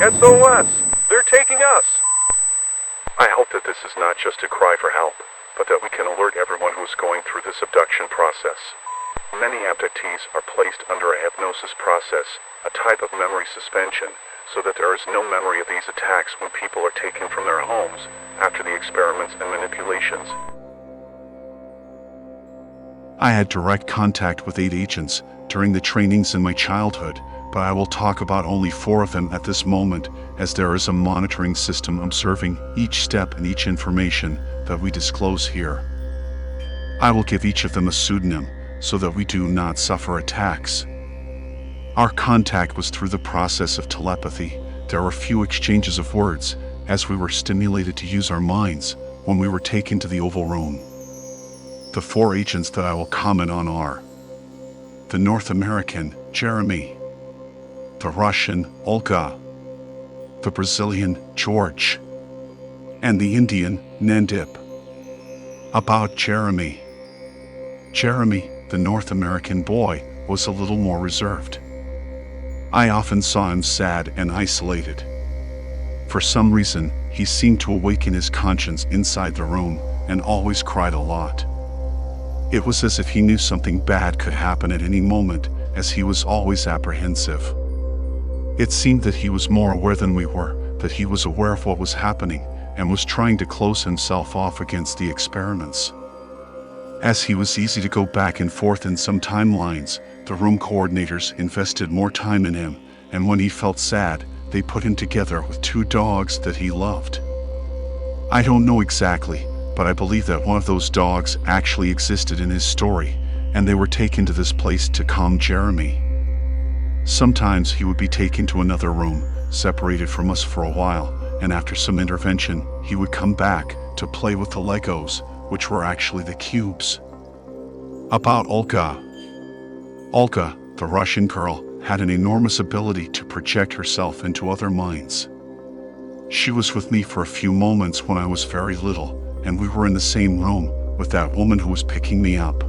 SOS! They're taking us! I hope that this is not just a cry for help, but that we can alert everyone who's going through this abduction process. Many abductees are placed under a hypnosis process, a type of memory suspension, so that there is no memory of these attacks when people are taken from their homes after the experiments and manipulations. I had direct contact with 8 agents during the trainings in my childhood, but I will talk about only 4 of them at this moment, as there is a monitoring system observing each step and each information that we disclose here. I will give each of them a pseudonym so that we do not suffer attacks. Our contact was through the process of telepathy. There were few exchanges of words, as we were stimulated to use our minds when we were taken to the Oval Room. The 4 agents that I will comment on are the North American, Jeremy; the Russian, Olga; the Brazilian, George; and the Indian, Nandip. About Jeremy. Jeremy, the North American boy, was a little more reserved. I often saw him sad and isolated. For some reason, he seemed to awaken his conscience inside the room and always cried a lot. It was as if he knew something bad could happen at any moment, as he was always apprehensive. It seemed that he was more aware than we were, that he was aware of what was happening, and was trying to close himself off against the experiments. As he was easy to go back and forth in some timelines, the room coordinators invested more time in him, and when he felt sad, they put him together with 2 dogs that he loved. I don't know exactly, but I believe that one of those dogs actually existed in his story, and they were taken to this place to calm Jeremy. Sometimes he would be taken to another room, separated from us for a while, and after some intervention, he would come back to play with the Legos, which were actually the cubes. About Olga. Olga, the Russian girl, had an enormous ability to project herself into other minds. She was with me for a few moments when I was very little, and we were in the same room with that woman who was picking me up.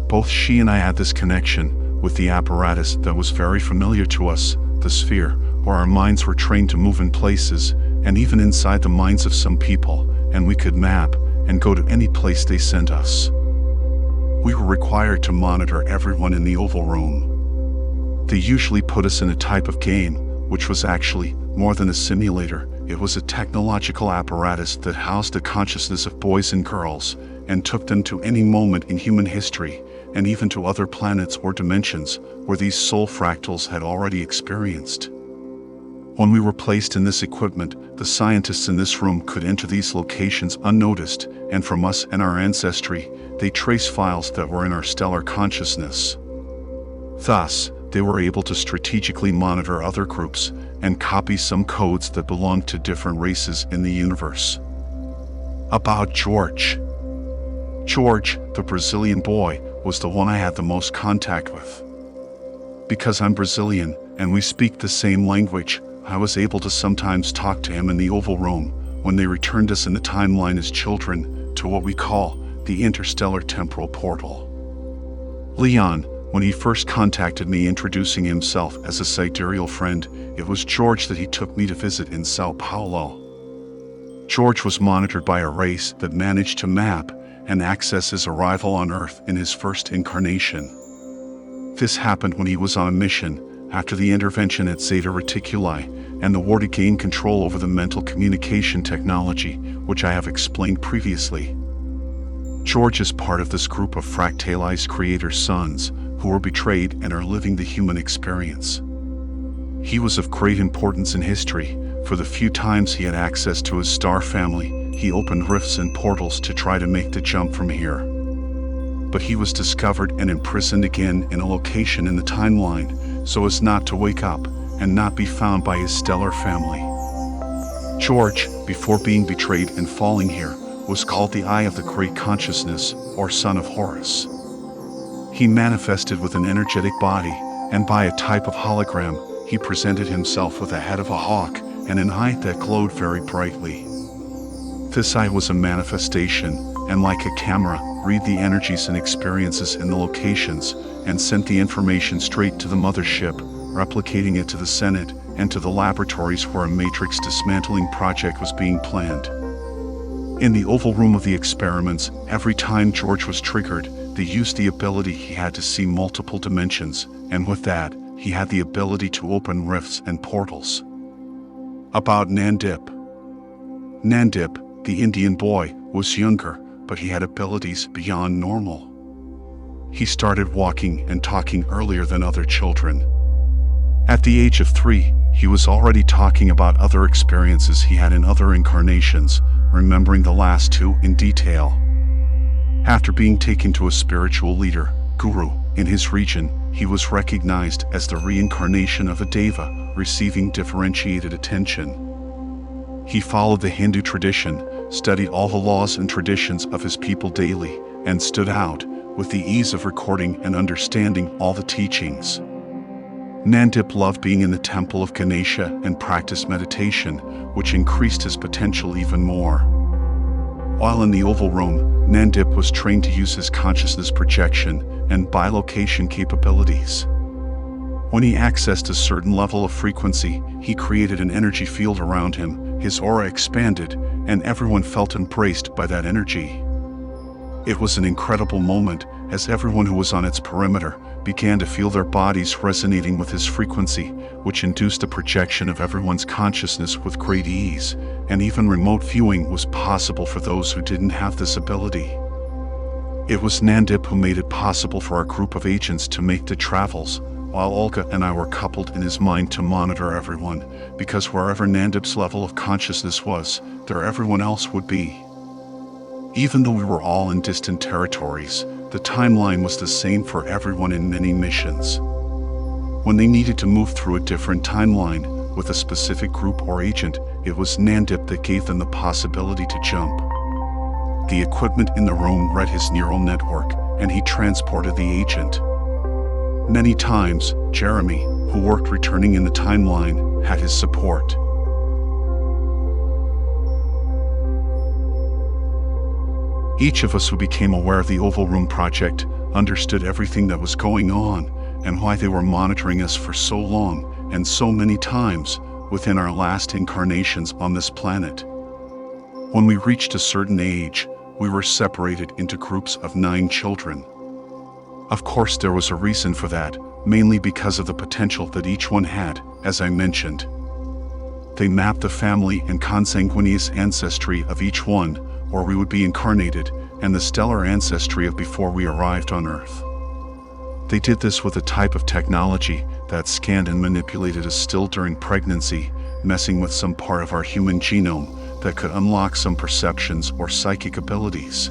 Both she and I had this connection with the apparatus that was very familiar to us, the sphere, where our minds were trained to move in places, and even inside the minds of some people, and we could map and go to any place they sent us. We were required to monitor everyone in the Oval Room. They usually put us in a type of game, which was actually more than a simulator. It was a technological apparatus that housed the consciousness of boys and girls and took them to any moment in human history, and even to other planets or dimensions where these soul fractals had already experienced. When we were placed in this equipment, the scientists in this room could enter these locations unnoticed, and from us and our ancestry, they trace files that were in our stellar consciousness. Thus, they were able to strategically monitor other groups and copy some codes that belonged to different races in the universe. About George. George, the Brazilian boy, was the one I had the most contact with. Because I'm Brazilian and we speak the same language, I was able to sometimes talk to him in the Oval Room when they returned us in the timeline as children to what we call the interstellar temporal portal. Leon, when he first contacted me introducing himself as a sidereal friend, it was George that he took me to visit in Sao Paulo. George was monitored by a race that managed to map and access his arrival on Earth in his first incarnation. This happened when he was on a mission after the intervention at Zeta Reticuli and the war to gain control over the mental communication technology, which I have explained previously. George is part of this group of fractalized creator sons who were betrayed and are living the human experience. He was of great importance in history. For the few times he had access to his star family, he opened rifts and portals to try to make the jump from here. But he was discovered and imprisoned again in a location in the timeline, so as not to wake up and not be found by his stellar family. George, before being betrayed and falling here, was called the Eye of the Great Consciousness, or Son of Horus. He manifested with an energetic body, and by a type of hologram, he presented himself with a head of a hawk and an eye that glowed very brightly. This eye was a manifestation, and like a camera, read the energies and experiences in the locations, and sent the information straight to the mothership, replicating it to the Senate and to the laboratories where a matrix dismantling project was being planned. In the Oval Room of the experiments, every time George was triggered, they used the ability he had to see multiple dimensions, and with that, he had the ability to open rifts and portals. About Nandip. Nandip, the Indian boy, was younger, but he had abilities beyond normal. He started walking and talking earlier than other children. At the age of 3, he was already talking about other experiences he had in other incarnations, remembering the last 2 in detail. After being taken to a spiritual leader, guru, in his region, he was recognized as the reincarnation of a deva, receiving differentiated attention. He followed the Hindu tradition, studied all the laws and traditions of his people daily, and stood out, with the ease of recording and understanding all the teachings. Nandip loved being in the temple of Ganesha and practiced meditation, which increased his potential even more. While in the Oval Room, Nandip was trained to use his consciousness projection and bilocation capabilities. When he accessed a certain level of frequency, he created an energy field around him, his aura expanded, and everyone felt embraced by that energy. It was an incredible moment, as everyone who was on its perimeter began to feel their bodies resonating with his frequency, which induced a projection of everyone's consciousness with great ease, and even remote viewing was possible for those who didn't have this ability. It was Nandip who made it possible for our group of agents to make the travels, while Olga and I were coupled in his mind to monitor everyone, because wherever Nandip's level of consciousness was, there everyone else would be. Even though we were all in distant territories, the timeline was the same for everyone in many missions. When they needed to move through a different timeline with a specific group or agent, it was Nandip that gave them the possibility to jump. The equipment in the room read his neural network, and he transported the agent. Many times, Jeremy, who worked returning in the timeline, had his support. Each of us who became aware of the Oval Room project understood everything that was going on and why they were monitoring us for so long and so many times within our last incarnations on this planet. When we reached a certain age, we were separated into groups of 9 children. Of course, there was a reason for that, mainly because of the potential that each one had, as I mentioned. They mapped the family and consanguineous ancestry of each one, or we would be incarnated, and the stellar ancestry of before we arrived on Earth. They did this with a type of technology that scanned and manipulated us still during pregnancy, messing with some part of our human genome that could unlock some perceptions or psychic abilities.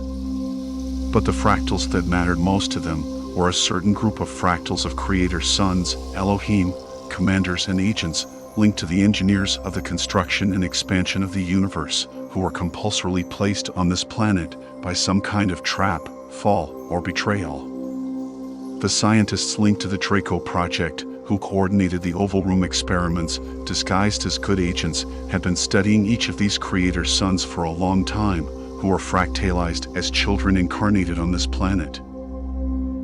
But the fractals that mattered most to them were a certain group of fractals of Creator's sons, Elohim, commanders and agents, linked to the engineers of the construction and expansion of the universe, who were compulsorily placed on this planet by some kind of trap, fall, or betrayal. The scientists linked to the Draco project, who coordinated the Oval Room experiments, disguised as good agents, had been studying each of these Creator's sons for a long time, who were fractalized as children incarnated on this planet.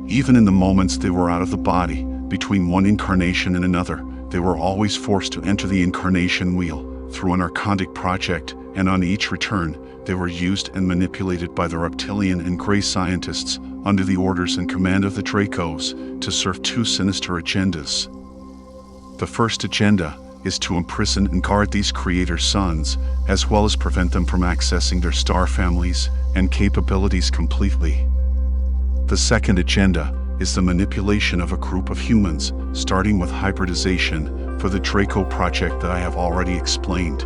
Even in the moments they were out of the body, between one incarnation and another, they were always forced to enter the incarnation wheel through an archontic project, and on each return, they were used and manipulated by the reptilian and gray scientists under the orders and command of the Dracos to serve 2 sinister agendas. The first agenda is to imprison and guard these Creator sons, as well as prevent them from accessing their star families and capabilities completely. The second agenda is the manipulation of a group of humans, starting with hybridization, for the Draco project that I have already explained.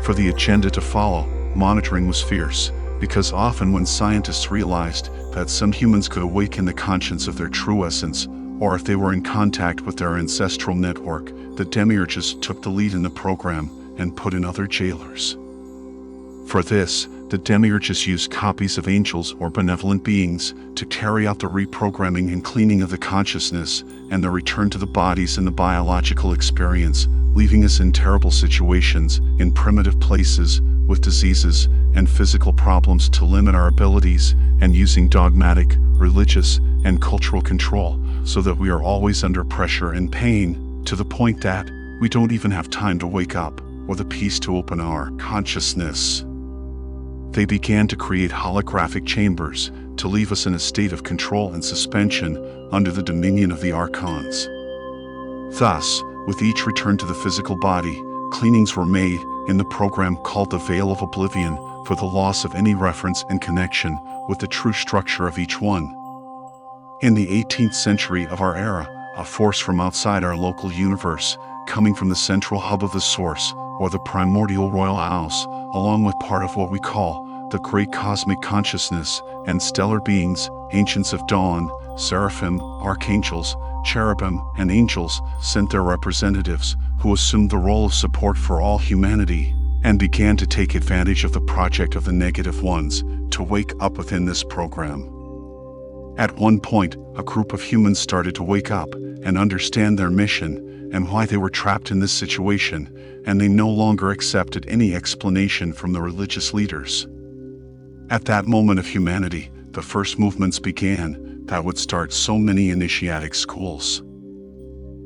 For the agenda to follow, monitoring was fierce, because often when scientists realized that some humans could awaken the conscience of their true essence, or if they were in contact with their ancestral network, the demiurges took the lead in the program and put in other jailers. For this, the demiurges used copies of angels or benevolent beings to carry out the reprogramming and cleaning of the consciousness and the return to the bodies in the biological experience, leaving us in terrible situations, in primitive places, with diseases and physical problems to limit our abilities, and using dogmatic, religious, and cultural control, so that we are always under pressure and pain, to the point that we don't even have time to wake up, or the peace to open our consciousness. They began to create holographic chambers, to leave us in a state of control and suspension under the dominion of the archons. Thus, with each return to the physical body, cleanings were made in the program called the Veil of Oblivion for the loss of any reference and connection with the true structure of each one. In the 18th century of our era, a force from outside our local universe, coming from the central hub of the source, or the primordial royal house, along with part of what we call the great cosmic consciousness and stellar beings, ancients of dawn, seraphim, archangels, cherubim, and angels, sent their representatives, who assumed the role of support for all humanity, and began to take advantage of the project of the negative ones, to wake up within this program. At one point, a group of humans started to wake up and understand their mission and why they were trapped in this situation, and they no longer accepted any explanation from the religious leaders. At that moment of humanity, the first movements began that would start so many initiatic schools.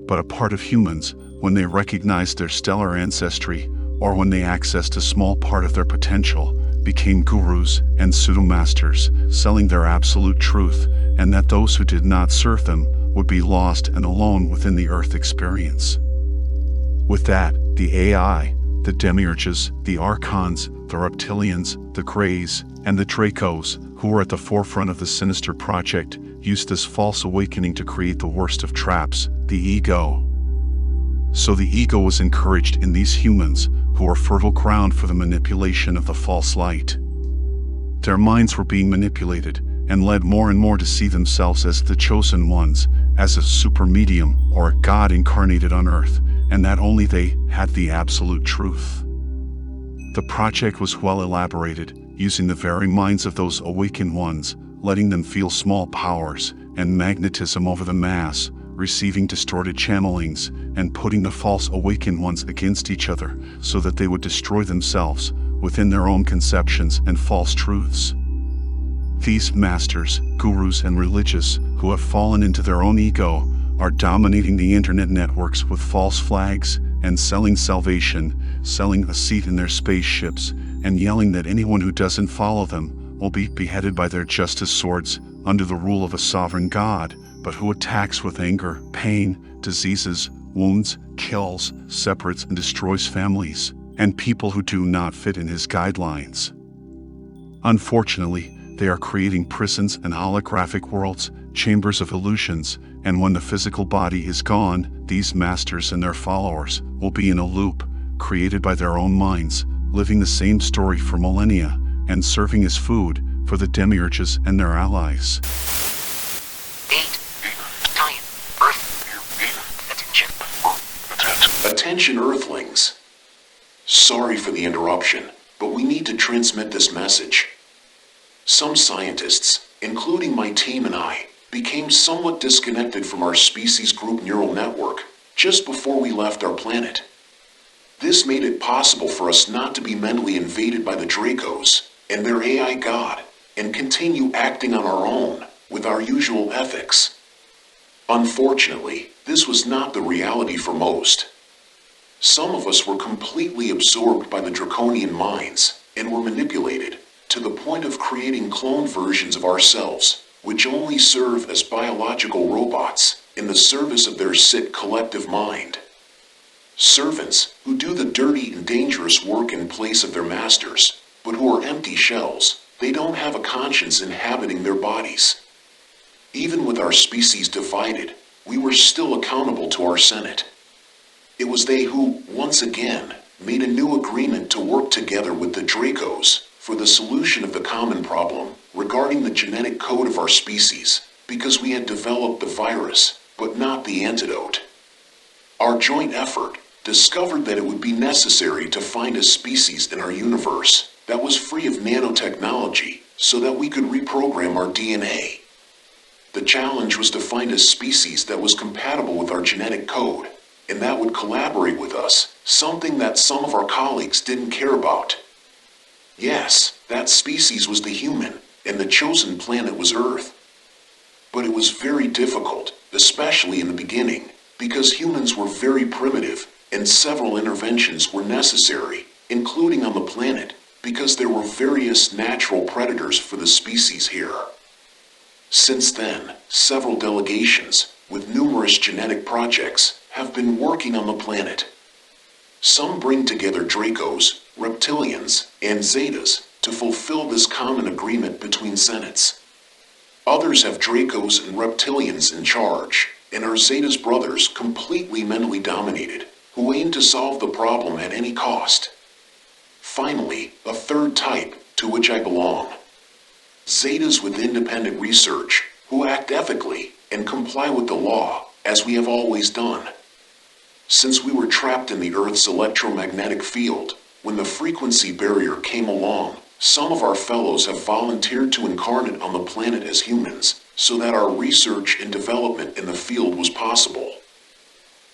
But a part of humans, when they recognized their stellar ancestry, or when they accessed a small part of their potential, became gurus and pseudo-masters, selling their absolute truth, and that those who did not serve them would be lost and alone within the earth experience. With that, the AI, the demiurges, the archons, the reptilians, the greys, and the Dracos, who were at the forefront of the sinister project, used this false awakening to create the worst of traps, the ego. So the ego was encouraged in these humans, who were fertile ground for the manipulation of the false light. Their minds were being manipulated, and led more and more to see themselves as the chosen ones, as a super medium or a god incarnated on earth, and that only they had the absolute truth. The project was well elaborated, using the very minds of those awakened ones, letting them feel small powers and magnetism over the mass, receiving distorted channelings, and putting the false awakened ones against each other so that they would destroy themselves within their own conceptions and false truths. These masters, gurus, and religious who have fallen into their own ego are dominating the internet networks with false flags and selling salvation, selling a seat in their spaceships, and yelling that anyone who doesn't follow them will be beheaded by their justice swords under the rule of a sovereign god, but who attacks with anger, pain, diseases, wounds, kills, separates, and destroys families and people who do not fit in his guidelines. Unfortunately, they are creating prisons and holographic worlds, chambers of illusions, and when the physical body is gone, these masters and their followers will be in a loop, created by their own minds, living the same story for millennia, and serving as food for the demiurges and their allies. Attention Earthlings. Sorry for the interruption, but we need to transmit this message. Some scientists, including my team and I, became somewhat disconnected from our species group neural network just before we left our planet. This made it possible for us not to be mentally invaded by the Dracos and their AI god and continue acting on our own with our usual ethics. Unfortunately, this was not the reality for most. Some of us were completely absorbed by the draconian minds and were manipulated to the point of creating clone versions of ourselves, which only serve as biological robots in the service of their sick collective mind. Servants who do the dirty and dangerous work in place of their masters, but who are empty shells. They don't have a conscience inhabiting their bodies. Even with our species divided, we were still accountable to our Senate. It was they who, once again, made a new agreement to work together with the Dracos for the solution of the common problem regarding the genetic code of our species, because we had developed the virus, but not the antidote. Our joint effort discovered that it would be necessary to find a species in our universe that was free of nanotechnology so that we could reprogram our DNA. The challenge was to find a species that was compatible with our genetic code, and that would collaborate with us, something that some of our colleagues didn't care about. Yes, that species was the human, and the chosen planet was Earth. But it was very difficult, especially in the beginning, because humans were very primitive, and several interventions were necessary, including on the planet, because there were various natural predators for the species here. Since then, several delegations, with numerous genetic projects, have been working on the planet. Some bring together Dracos, reptilians, and Zetas to fulfill this common agreement between Senates. Others have Dracos and reptilians in charge, and are Zeta's brothers completely mentally dominated, who aim to solve the problem at any cost. Finally, a third type, to which I belong. Zetas with independent research, who act ethically and comply with the law, as we have always done. Since we were trapped in the Earth's electromagnetic field, when the frequency barrier came along, some of our fellows have volunteered to incarnate on the planet as humans, so that our research and development in the field was possible.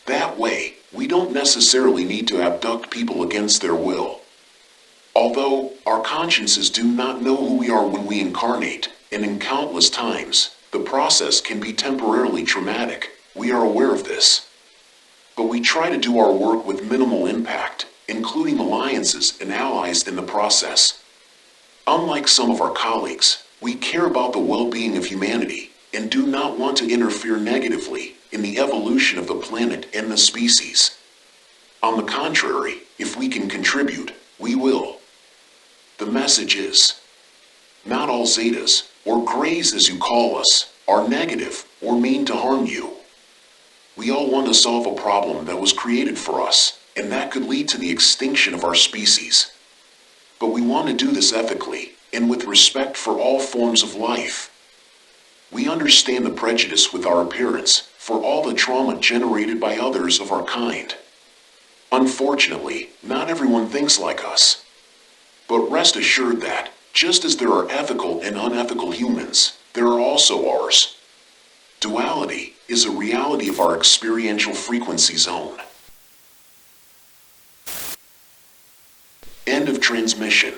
That way, we don't necessarily need to abduct people against their will. Although our consciences do not know who we are when we incarnate, and in countless times, the process can be temporarily traumatic. We are aware of this. But we try to do our work with minimal impact, including alliances and allies in the process. Unlike some of our colleagues, we care about the well-being of humanity and do not want to interfere negatively in the evolution of the planet and the species. On the contrary, if we can contribute, we will. The message is, not all Zetas, or Greys as you call us, are negative or mean to harm you. We all want to solve a problem that was created for us, and that could lead to the extinction of our species. But we want to do this ethically, and with respect for all forms of life. We understand the prejudice with our appearance for all the trauma generated by others of our kind. Unfortunately, not everyone thinks like us. But rest assured that, just as there are ethical and unethical humans, there are also ours. Duality is a reality of our experiential frequency zone. End of transmission.